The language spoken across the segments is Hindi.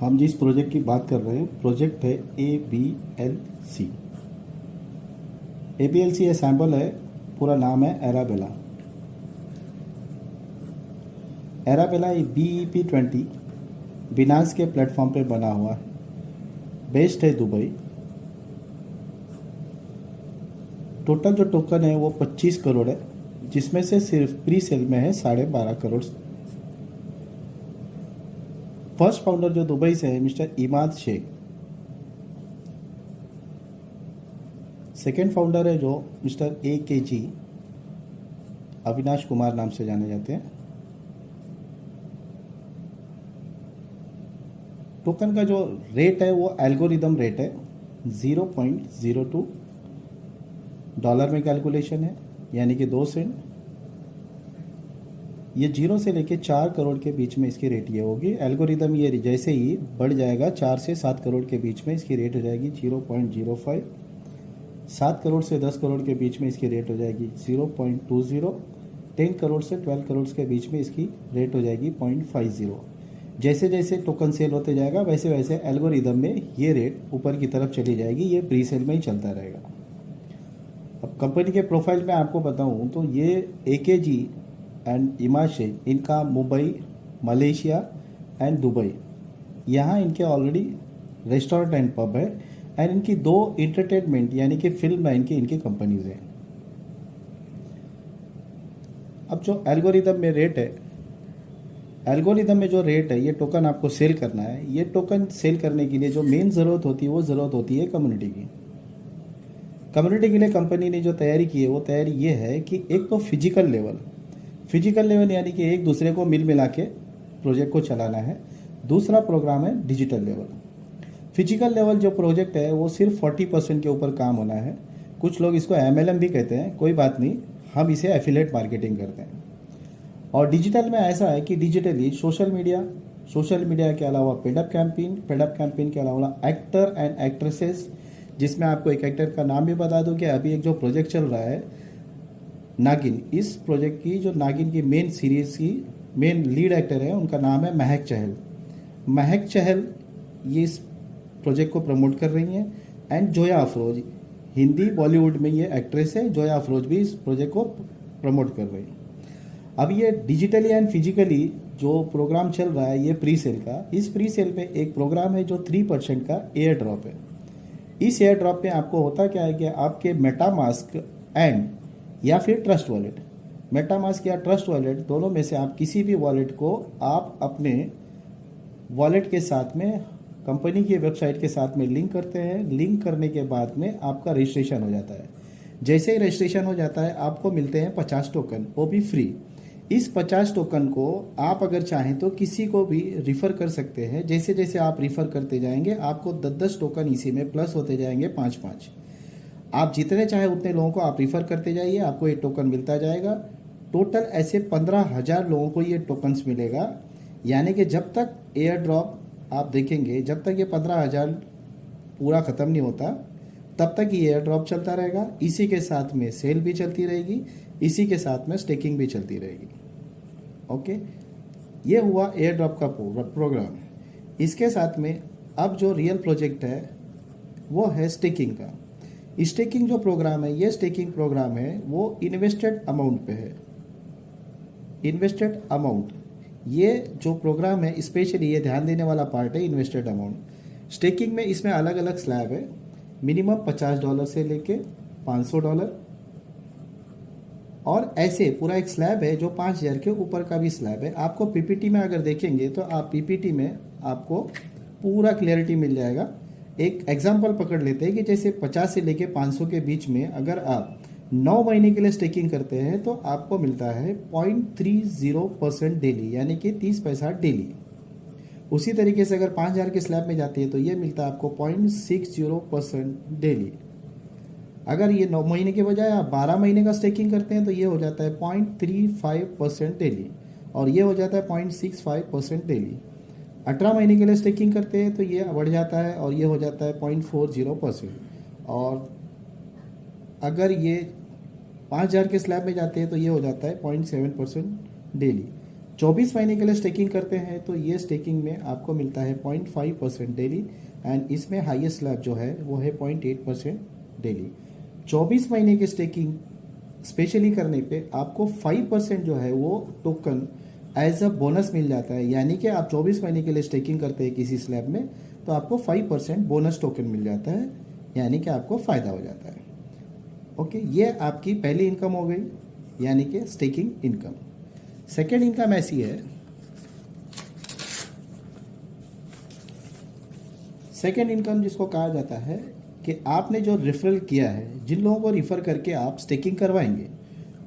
हम जिस प्रोजेक्ट की बात कर रहे हैं प्रोजेक्ट है ABLC। ABLC ये सैम्पल है, पूरा नाम है एराबेला। एराबेला BEP20 बिनांस के प्लेटफॉर्म पे बना हुआ है, बेस्ड है दुबई। टोटल जो टोकन है वो 25 करोड़ है, जिसमें से सिर्फ प्री सेल में है 12.5 करोड़। फर्स्ट फाउंडर जो दुबई से है mister Imad Sheikh. Second founder है जो मिस्टर AKG अविनाश कुमार नाम से जाने जाते हैं। टोकन का जो रेट है वो एल्गोरिदम रेट है, 0.02 डॉलर में कैलकुलेशन है, यानी कि 2 सेंट। ये 0 से लेके 4 करोड़ के बीच में इसकी रेट ये होगी। एल्गोरिदम ये जैसे ही बढ़ जाएगा 4 से 7 करोड़ के बीच में इसकी रेट हो जाएगी 0.05। 7 करोड़ से 10 करोड़ के बीच में इसकी रेट हो जाएगी 0.20। 10 करोड़ से 12 करोड़ के बीच में इसकी रेट हो जाएगी 0.50। जैसे जैसे टोकन सेल होते जाएगा वैसे वैसे एल्गोरिदम में ये रेट ऊपर की तरफ चली जाएगी। ये प्री सेल में ही चलता रहेगा। अब कंपनी के प्रोफाइल में आपको बताऊं तो ये AKG एंड इमाद शेख, इनका मुंबई, मलेशिया एंड दुबई, यहाँ इनके ऑलरेडी रेस्टोरेंट एंड पब है। एंड इनकी 2 इंटरटेनमेंट यानी कि फिल्म लाइन की इनकी कंपनीज हैं। अब जो एल्गोरिदम में रेट है, एल्गोरिदम में जो रेट है, ये टोकन आपको सेल करना है। ये टोकन सेल करने के लिए जो मेन ज़रूरत होती है वो ज़रूरत होती है कम्युनिटी की। कम्युनिटी के लिए कंपनी ने जो तैयारी की है वो तैयारी ये है कि एक तो फिजिकल लेवल यानी कि एक दूसरे को मिल मिला के प्रोजेक्ट को चलाना है। दूसरा प्रोग्राम है डिजिटल लेवल। फिजिकल लेवल जो प्रोजेक्ट है वो सिर्फ 40% के ऊपर काम होना है। कुछ लोग इसको MLM भी कहते हैं, कोई बात नहीं, हम इसे एफिलेट मार्केटिंग करते हैं। और डिजिटल में ऐसा है कि डिजिटली सोशल मीडिया के अलावा पेडअप कैंपेन के अलावा एक्टर एंड एक्ट्रेसेस, जिसमें आपको एक एक्टर का नाम भी बता दूं कि अभी एक जो प्रोजेक्ट चल रहा है नागिन, इस प्रोजेक्ट की जो नागिन की मेन सीरीज की मेन लीड एक्टर है उनका नाम है महक चहल ये इस प्रोजेक्ट को प्रमोट कर रही हैं। एंड जोया अफरोज, हिंदी बॉलीवुड में ये एक्ट्रेस है, जोया अफरोज भी इस प्रोजेक्ट को प्रमोट कर रही है। अब ये डिजिटली एंड फिजिकली जो प्रोग्राम चल रहा है ये प्री सेल का, इस प्री सेल पे एक प्रोग्राम है जो 3% का एयर ड्रॉप है। इस एयर ड्रॉप में आपको होता क्या है कि आपके मेटामास्क एंड या फिर ट्रस्ट वॉलेट, मेटामास्क या ट्रस्ट वॉलेट दोनों में से आप किसी भी वॉलेट को आप अपने वॉलेट के साथ में कंपनी की वेबसाइट के साथ में लिंक करते हैं। लिंक करने के बाद में आपका रजिस्ट्रेशन हो जाता है। जैसे ही रजिस्ट्रेशन हो जाता है आपको मिलते हैं 50 टोकन, वो भी फ्री। इस 50 टोकन को आप अगर चाहें तो किसी को भी रिफ़र कर सकते हैं। जैसे जैसे आप रिफ़र करते जाएंगे आपको 10-10 टोकन इसी में प्लस होते जाएंगे, 5-5। आप जितने चाहे उतने लोगों को आप रिफ़र करते जाइए, आपको ये टोकन मिलता जाएगा। टोटल ऐसे 15,000 लोगों को ये टोकन्स मिलेगा। यानी कि जब तक एयर ड्रॉप आप देखेंगे, जब तक ये 15,000 पूरा ख़त्म नहीं होता तब तक ये एयर ड्रॉप चलता रहेगा। इसी के साथ में सेल भी चलती रहेगी, इसी के साथ में स्टेकिंग भी चलती रहेगी। ओके, ये हुआ एयर ड्रॉप का प्रोग्राम। इसके साथ में अब जो रियल प्रोजेक्ट है वो है स्टेकिंग का। स्टेकिंग जो प्रोग्राम है, ये स्टेकिंग प्रोग्राम है वो इन्वेस्टेड अमाउंट पे है। इन्वेस्टेड अमाउंट, ये जो प्रोग्राम है स्पेशली ये ध्यान देने वाला पार्ट है इन्वेस्टेड अमाउंट। स्टेकिंग में इसमें अलग अलग स्लैब है, मिनिमम $50 से लेके $500, और ऐसे पूरा एक स्लैब है जो 5,000 के ऊपर का भी स्लैब है। आपको PPT में अगर देखेंगे तो आप PPT में आपको पूरा क्लियरिटी मिल जाएगा। एक एग्जांपल पकड़ लेते हैं कि जैसे 50 से लेके 500 के बीच में अगर आप 9 महीने के लिए स्टेकिंग करते हैं तो आपको मिलता है 0.30% डेली, यानी कि 30 पैसा डेली। उसी तरीके से अगर 5,000 के स्लैब में जाती है तो ये मिलता है आपको 0.60% डेली। अगर ये 9 महीने के बजाय आप 12 महीने का स्टेकिंग करते हैं तो ये हो जाता है 0.35% डेली, और ये हो जाता है 0.65% डेली। 18 महीने के लिए स्टेकिंग करते हैं तो ये बढ़ जाता है और ये हो जाता है 0.40%। और अगर ये 5,000 के स्लैब में जाते हैं तो ये हो जाता है 0.7% डेली। 24 महीने के लिए स्टेकिंग करते हैं तो ये स्टेकिंग में आपको मिलता है 0.5% डेली, एंड इसमें हाईएस्ट स्लैब जो है वो है 0.8% डेली। 24 महीने की स्टेकिंग स्पेशली करने पे आपको 5% जो है वो टोकन एज अ बोनस मिल जाता है, यानी कि आप 24 महीने के लिए स्टेकिंग करते हैं किसी स्लैब में तो आपको 5% बोनस टोकन मिल जाता है, यानी कि आपको फ़ायदा हो जाता है। ओके, ये आपकी पहली इनकम हो गई, यानी कि स्टेकिंग इनकम। सेकेंड इनकम ऐसी है, सेकेंड इनकम जिसको कहा जाता है कि आपने जो रेफरल किया है, जिन लोगों को रिफ़र करके आप स्टेकिंग करवाएंगे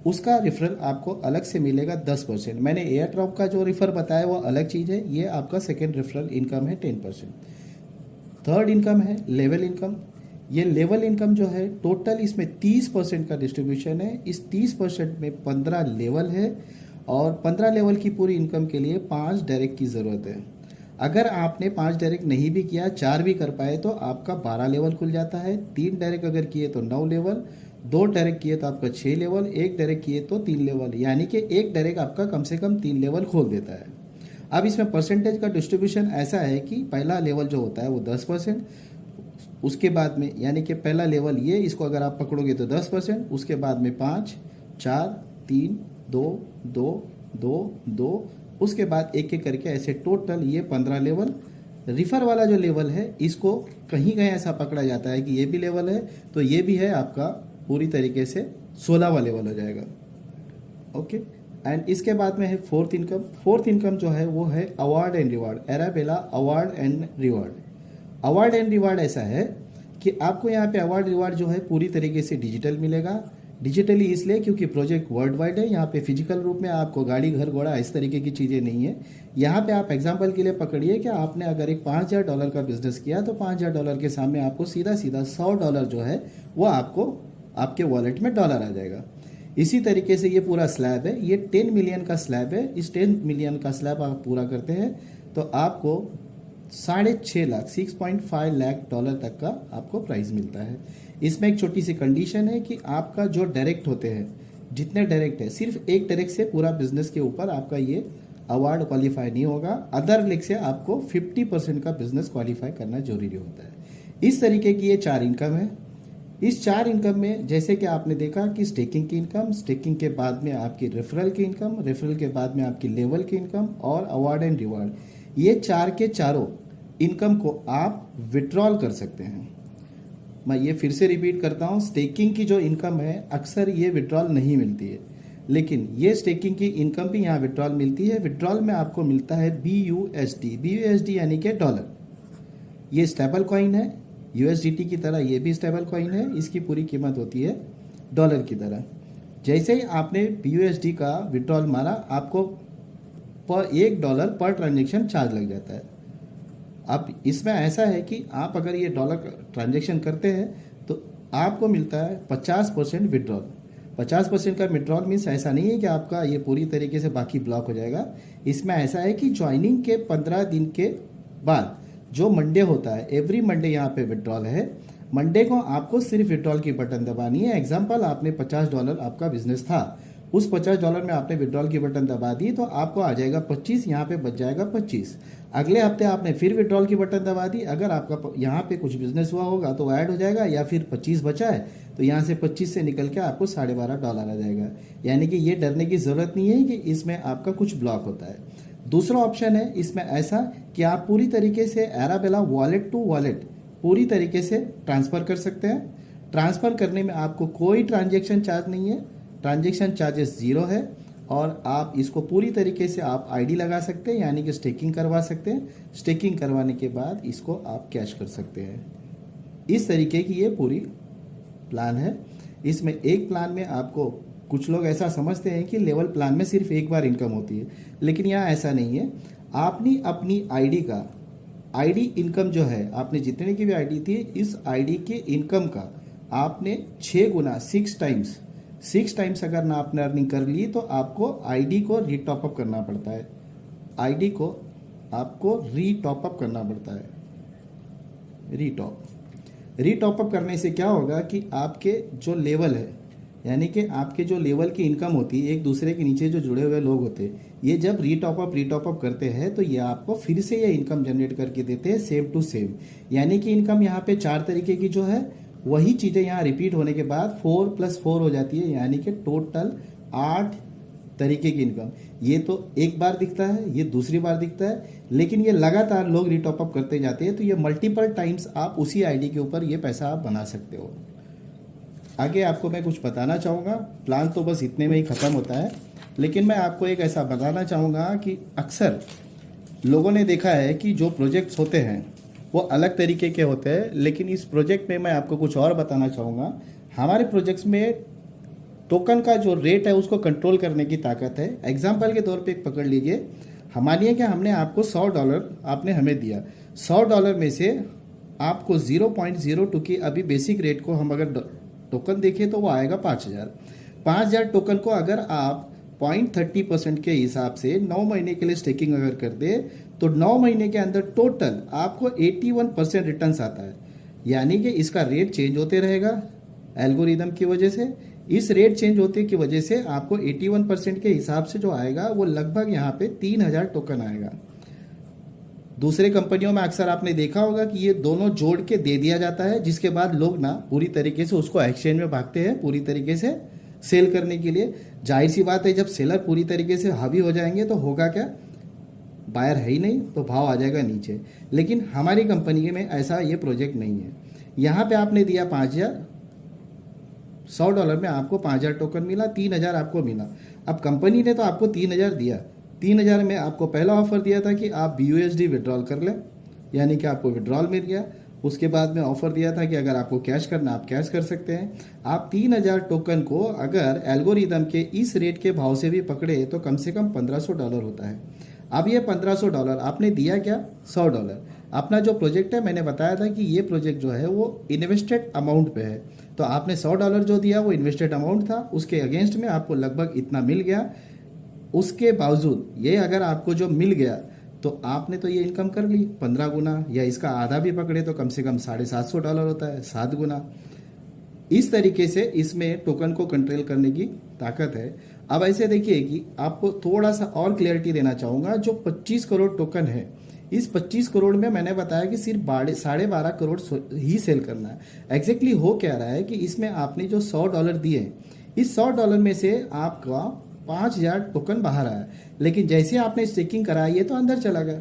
उसका रेफरल आपको अलग से मिलेगा 10%। मैंने एयर ड्रॉप का जो रेफर बताया वो अलग चीज़ है, ये आपका सेकेंड रेफरल इनकम है 10%। थर्ड इनकम है लेवल इनकम। ये लेवल इनकम जो है टोटल इसमें 30% का डिस्ट्रीब्यूशन है। इस 30% में 15 लेवल है और 15 लेवल की पूरी इनकम के लिए 5 डायरेक्ट की ज़रूरत है। अगर आपने 5 डायरेक्ट नहीं भी किया, 4 भी कर पाए तो आपका 12 लेवल खुल जाता है। 3 डायरेक्ट अगर किए तो 9 लेवल, 2 डायरेक्ट किए तो आपका 6 लेवल, 1 डायरेक्ट किए तो 3 लेवल, यानी कि एक डायरेक्ट आपका कम से कम 3 लेवल खोल देता है। अब इसमें परसेंटेज का डिस्ट्रीब्यूशन ऐसा है कि पहला लेवल जो होता है वो 10%, उसके बाद में यानी कि पहला लेवल ये, इसको अगर आप पकड़ोगे तो 10%, उसके बाद में 5, 4, 3, 2, 2, 2, 2, उसके बाद एक एक करके ऐसे टोटल ये 15 लेवल। रिफर वाला जो लेवल है इसको कहीं कहीं ऐसा पकड़ा जाता है कि ये भी लेवल है, तो ये भी है आपका पूरी तरीके से 16वां लेवल हो जाएगा। ओके, एंड इसके बाद में है फोर्थ इनकम। फोर्थ इनकम जो है वो है award and reward, Arabella award and reward. Award and reward ऐसा है कि आपको यहाँ पे अवार्ड रिवार्ड जो है पूरी तरीके से डिजिटल मिलेगा। डिजिटली इसलिए क्योंकि प्रोजेक्ट वर्ल्ड वाइड है, यहाँ पे फिजिकल रूप में आपको गाड़ी घर घोड़ा इस तरीके की चीज़ें नहीं है। यहाँ पे आप एग्जांपल के लिए पकड़िए कि आपने अगर एक $5000 का बिजनेस किया तो $5000 के सामने आपको सीधा सीधा $100 जो है वो आपको आपके वॉलेट में डॉलर आ जाएगा। इसी तरीके से ये पूरा स्लैब है, ये 10 मिलियन का स्लैब है। इस 10 मिलियन का स्लैब आप पूरा करते हैं तो आपको 6.5 लाख $6.5 लाख तक का आपको प्राइस मिलता है। इसमें एक छोटी सी कंडीशन है कि आपका जो डायरेक्ट होते हैं, जितने डायरेक्ट है, सिर्फ एक डायरेक्ट से पूरा बिजनेस के ऊपर आपका ये अवार्ड क्वालिफाई नहीं होगा। अदर लेग से आपको 50% का बिजनेस क्वालिफाई करना जरूरी होता है। इस तरीके की ये 4 इनकम है। इस 4 इनकम में जैसे कि आपने देखा कि स्टेकिंग की इनकम, स्टेकिंग के बाद में आपकी रेफरल की इनकम, रेफरल के बाद में आपकी लेवल की इनकम और अवार्ड एंड रिवार्ड, ये 4 के चारों इनकम को आप विड्रॉल कर सकते हैं। मैं ये फिर से रिपीट करता हूँ, स्टेकिंग की जो इनकम है अक्सर ये विड्रॉल नहीं मिलती है, लेकिन ये स्टेकिंग की इनकम भी यहाँ विड्रॉल मिलती है। विड्रॉल में आपको मिलता है BUSD, BUSD यानी कि डॉलर। ये स्टेबल कॉइन है, USDT की तरह ये भी स्टेबल कॉइन है। इसकी पूरी कीमत होती है डॉलर की तरह। जैसे ही आपने BUSD का विड्रॉल मारा, आपको पर $1 पर ट्रांजेक्शन चार्ज लग जाता है। अब इसमें ऐसा है कि आप अगर ये डॉलर ट्रांजेक्शन करते हैं तो आपको मिलता है 50% विड्रॉल। 50% का विड्रॉल मीन्स ऐसा नहीं है कि आपका ये पूरी तरीके से बाकी ब्लॉक हो जाएगा। इसमें ऐसा है कि ज्वाइनिंग के 15 दिन के बाद जो मंडे होता है, एवरी मंडे यहाँ पे विड्रॉल है। मंडे को आपको सिर्फ विड्रॉल की बटन दबानी है। एग्जाम्पल, आपने $50 आपका बिजनेस था, उस $50 में आपने विड्रॉल की बटन दबा दी तो आपको आ जाएगा 25, यहाँ पे बच जाएगा 25। अगले हफ्ते आपने फिर विड्रॉल की बटन दबा दी, अगर आपका यहाँ पे कुछ बिजनेस हुआ होगा तो ऐड हो जाएगा, या फिर 25 बचा है तो यहाँ से 25 से निकल के आपको $12.5 आ जाएगा। यानी कि ये डरने की ज़रूरत नहीं है कि इसमें आपका कुछ ब्लॉक होता है। दूसरा ऑप्शन है इसमें ऐसा कि आप पूरी तरीके से एराबेला वॉलेट टू वॉलेट पूरी तरीके से ट्रांसफ़र कर सकते हैं। ट्रांसफ़र करने में आपको कोई ट्रांजेक्शन चार्ज नहीं है, ट्रांजेक्शन चार्जेस 0 है, और आप इसको पूरी तरीके से आप आईडी लगा सकते हैं, यानी कि स्टेकिंग करवा सकते हैं। स्टेकिंग करवाने के बाद इसको आप कैश कर सकते हैं। इस तरीके की ये पूरी प्लान है। इसमें एक प्लान में आपको, कुछ लोग ऐसा समझते हैं कि लेवल प्लान में सिर्फ एक बार इनकम होती है, लेकिन यहाँ ऐसा नहीं है। आपने अपनी आईडी का आईडी इनकम जो है, आपने जितने की भी आईडी थी, इस आईडी के इनकम का आपने 6 गुना 6 टाइम्स अगर ना आपने अर्निंग कर ली तो आपको आईडी को रीटॉपअप करना पड़ता है। आईडी को आपको रीटॉपअप करना पड़ता है। रीटॉपअप करने से क्या होगा कि आपके जो लेवल है, यानी कि आपके जो लेवल की इनकम होती है, एक दूसरे के नीचे जो जुड़े हुए लोग होते हैं, ये जब रीटॉप अप करते हैं तो ये आपको फिर से ये इनकम जनरेट करके देते हैं सेम टू सेम। यानी कि इनकम यहाँ पे 4 तरीके की जो है वही चीज़ें यहाँ रिपीट होने के बाद 4+4 हो जाती है, यानी कि टोटल 8 तरीके की इनकम। ये तो एक बार दिखता है, ये दूसरी बार दिखता है, लेकिन ये लगातार लोग रीटॉप अप करते जाते हैं, तो ये मल्टीपल टाइम्स आप उसी आईडी के ऊपर ये पैसा आप बना सकते हो। आगे आपको मैं कुछ बताना चाहूँगा, प्लान तो बस इतने में ही ख़त्म होता है, लेकिन मैं आपको एक ऐसा बताना चाहूँगा कि अक्सर लोगों ने देखा है कि जो प्रोजेक्ट्स होते हैं वो अलग तरीके के होते हैं, लेकिन इस प्रोजेक्ट में मैं आपको कुछ और बताना चाहूँगा। हमारे प्रोजेक्ट्स में टोकन का जो रेट है उसको कंट्रोल करने की ताकत है। एग्जाम्पल के तौर पे एक पकड़ लीजिए, हमारे क्या हमने आपको $100 आपने हमें दिया, $100 में से आपको 0.02 की अभी बेसिक रेट को हम अगर टोकन देखें तो वो आएगा 5,000 टोकन को अगर आप 0.30% के हिसाब से 9 महीने के लिए स्टेकिंग अगर कर दे तो 9 महीने के अंदर टोटल आपको 81% रिटर्न्स आता है। यानी कि इसका रेट चेंज होते रहेगा एल्गोरिदम की वजह से। इस रेट चेंज होते की वजह से आपको 81% के हिसाब से जो आएगा वो लगभग यहाँ पे 3,000 टोकन आएगा। दूसरे कंपनियों में अक्सर आपने देखा होगा कि ये दोनों जोड़ के दे दिया जाता है, जिसके बाद लोग ना पूरी तरीके से उसको एक्सचेंज में भागते हैं पूरी तरीके से सेल करने के लिए। जाहिर सी बात है, जब सेलर पूरी तरीके से हावी हो जाएंगे तो होगा क्या, बायर है ही नहीं तो भाव आ जाएगा नीचे। लेकिन हमारी कंपनी में ऐसा ये प्रोजेक्ट नहीं है। यहाँ पे आपने दिया 5,000, $100 में आपको 5,000 टोकन मिला, 3,000 आपको मिला। अब कंपनी ने तो आपको 3,000 दिया, 3,000 में आपको पहला ऑफर दिया था कि आप BUSD विड्रॉल कर लें, यानी कि आपको विड्रॉल मिल गया। उसके बाद में ऑफर दिया था कि अगर आपको कैश करना आप कैश कर सकते हैं। आप 3,000 टोकन को अगर एल्गोरिदम के इस रेट के भाव से भी पकड़े तो कम से कम $1,500 होता है। अब ये $1,500 आपने दिया क्या, $100। अपना जो प्रोजेक्ट है मैंने बताया था कि ये प्रोजेक्ट जो है वो इन्वेस्टेड अमाउंट पे है, तो आपने $100 जो दिया वो इन्वेस्टेड अमाउंट था, उसके अगेंस्ट में आपको लगभग इतना मिल गया। उसके बावजूद ये अगर आपको जो मिल गया तो आपने तो ये इनकम कर ली 15 गुना, या इसका आधा भी पकड़े तो कम से कम $750 होता है, 7 गुना। इस तरीके से इसमें टोकन को कंट्रोल करने की ताकत है। अब ऐसे देखिए कि आपको थोड़ा सा और क्लियरिटी देना चाहूँगा, जो 25 करोड़ टोकन है, इस 25 करोड़ में मैंने बताया कि सिर्फ 12.5 करोड़ ही सेल करना है। एग्जैक्टली हो क्या रहा है कि इसमें आपने जो $100 दिए, इस $100 में से आपका 5,000 टोकन बाहर आया, लेकिन जैसे आपने स्टेकिंग कराई है तो अंदर चला गया।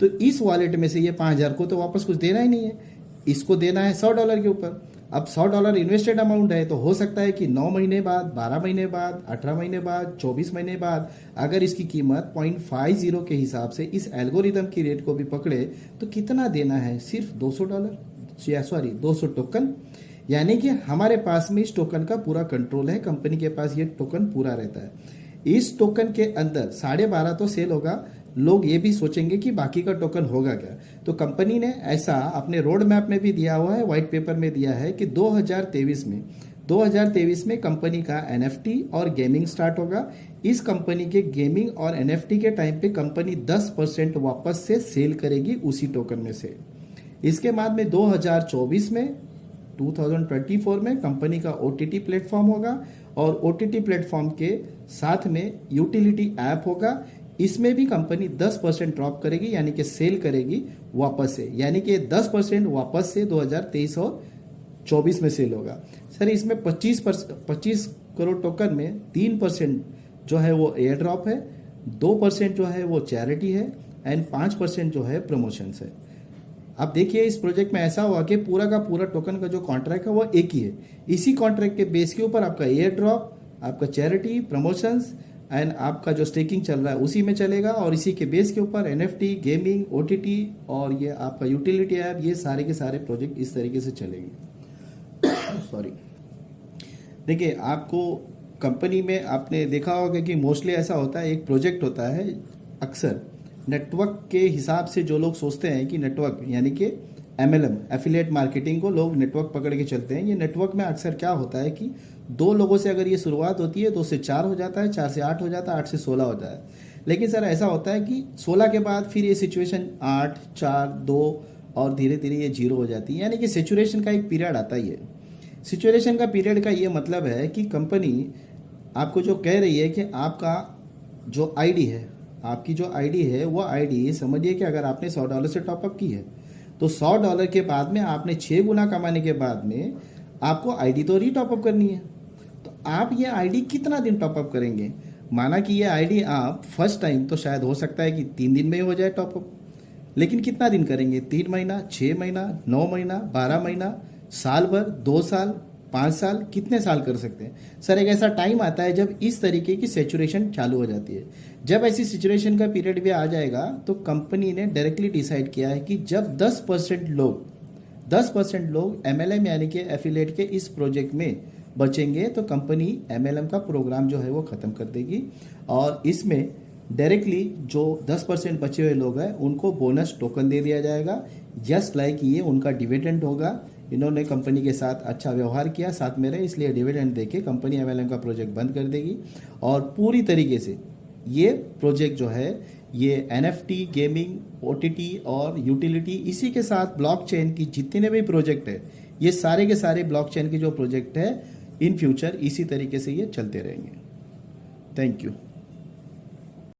तो इस वॉलेट में से ये 5,000 को तो वापस कुछ देना ही नहीं है, इसको देना है $100 के ऊपर। अब $100 इन्वेस्टेड अमाउंट है, तो हो सकता है कि 9 महीने बाद, 12 महीने बाद, 18 महीने बाद, 24 महीने बाद अगर इसकी कीमत 0.50 के हिसाब से इस एल्गोरिदम की रेट को भी पकड़े तो कितना देना है, सिर्फ $200 टोकन। यानी कि हमारे पास में इस टोकन का पूरा कंट्रोल है, कंपनी के पास ये टोकन पूरा रहता है। इस टोकन के अंदर 12.5 तो सेल होगा, लोग ये भी सोचेंगे कि बाकी का टोकन होगा क्या। तो कंपनी ने ऐसा अपने रोड मैप में भी दिया हुआ है, व्हाइट पेपर में दिया है कि 2023 में कंपनी का NFT और गेमिंग स्टार्ट होगा। इस कंपनी के गेमिंग और NFT के टाइम पे कंपनी 10% वापस से सेल करेगी उसी टोकन में से। इसके बाद में 2024 में कंपनी का OTT प्लेटफॉर्म होगा, और OTT प्लेटफॉर्म के साथ में यूटिलिटी ऐप होगा। इसमें भी कंपनी 10% ड्रॉप करेगी, यानी कि सेल करेगी वापस से, यानी कि 10% वापस से 2023 और 24 में सेल होगा। सर इसमें 25 करोड़ टोकन में 3% जो है वो एयर ड्रॉप है, 2% जो है वो चैरिटी है, एंड 5% जो है प्रमोशंस है। अब देखिए इस प्रोजेक्ट में ऐसा हुआ कि पूरा का पूरा टोकन का जो कॉन्ट्रैक्ट है वो एक ही है। इसी कॉन्ट्रैक्ट के बेस के ऊपर आपका एयर ड्रॉप, आपका चैरिटी, प्रमोशंस एंड आपका जो स्टेकिंग चल रहा है उसी में चलेगा, और इसी के बेस के ऊपर NFT, गेमिंग, OTT और ये आपका यूटिलिटी ऐप, ये सारे के सारे प्रोजेक्ट इस तरीके से चलेंगे। सॉरी, देखिए आपको कंपनी में आपने देखा होगा कि मोस्टली ऐसा होता है, एक प्रोजेक्ट होता है, अक्सर नेटवर्क के हिसाब से जो लोग सोचते हैं कि नेटवर्क यानी कि MLM एफिलिएट मार्केटिंग को लोग नेटवर्क पकड़ के चलते हैं। ये नेटवर्क में अक्सर क्या होता है कि 2 लोगों से अगर ये शुरुआत होती है 2 से 4 हो जाता है, 4 से 8 हो जाता है, 8 से 16 होता है। लेकिन सर ऐसा होता है कि 16 के बाद फिर ये सिचुएशन 8, 4, 2 और धीरे धीरे ये 0 हो जाती है, यानी कि सेचुरेशन का एक पीरियड आता ही है। सिचुएशन का पीरियड का ये मतलब है कि कंपनी आपको जो कह रही है कि आपका जो आईडी है, आपकी जो आईडी है वो आईडी समझिए कि अगर आपने $100 से टॉपअप की है तो $100 के बाद में आपने 6 गुना कमाने के बाद में आपको आईडी तो री टॉपअप करनी है। तो आप ये आईडी कितना दिन टॉपअप करेंगे? माना कि ये आईडी आप फर्स्ट टाइम तो शायद हो सकता है कि 3 दिन में ही हो जाए टॉपअप, लेकिन कितना दिन करेंगे? 3 महीना, 6 महीना, 9 महीना, 12 महीना, साल भर, 2 साल, 5 साल, कितने साल कर सकते हैं? सर एक ऐसा टाइम आता है जब इस तरीके की सेचुरेशन चालू हो जाती है। जब ऐसी सिचुएशन का पीरियड भी आ जाएगा तो कंपनी ने डायरेक्टली डिसाइड किया है कि जब 10% लोग MLM यानी कि एफिलेट के इस प्रोजेक्ट में बचेंगे तो कंपनी MLM का प्रोग्राम जो है वो ख़त्म कर देगी और इसमें डायरेक्टली जो 10% बचे हुए लोग हैं उनको बोनस टोकन दे दिया जाएगा। जस्ट लाइक ये उनका डिविडेंड होगा। इन्होंने कंपनी के साथ अच्छा व्यवहार किया साथ में रहे, इसलिए डिविडेंड देके कंपनी MLM का प्रोजेक्ट बंद कर देगी और पूरी तरीके से ये प्रोजेक्ट जो है ये NFT, गेमिंग, OTT और यूटिलिटी, इसी के साथ ब्लॉकचेन की जितने भी प्रोजेक्ट है ये सारे के सारे ब्लॉकचेन के जो प्रोजेक्ट है इन फ्यूचर इसी तरीके से ये चलते रहेंगे। Thank you.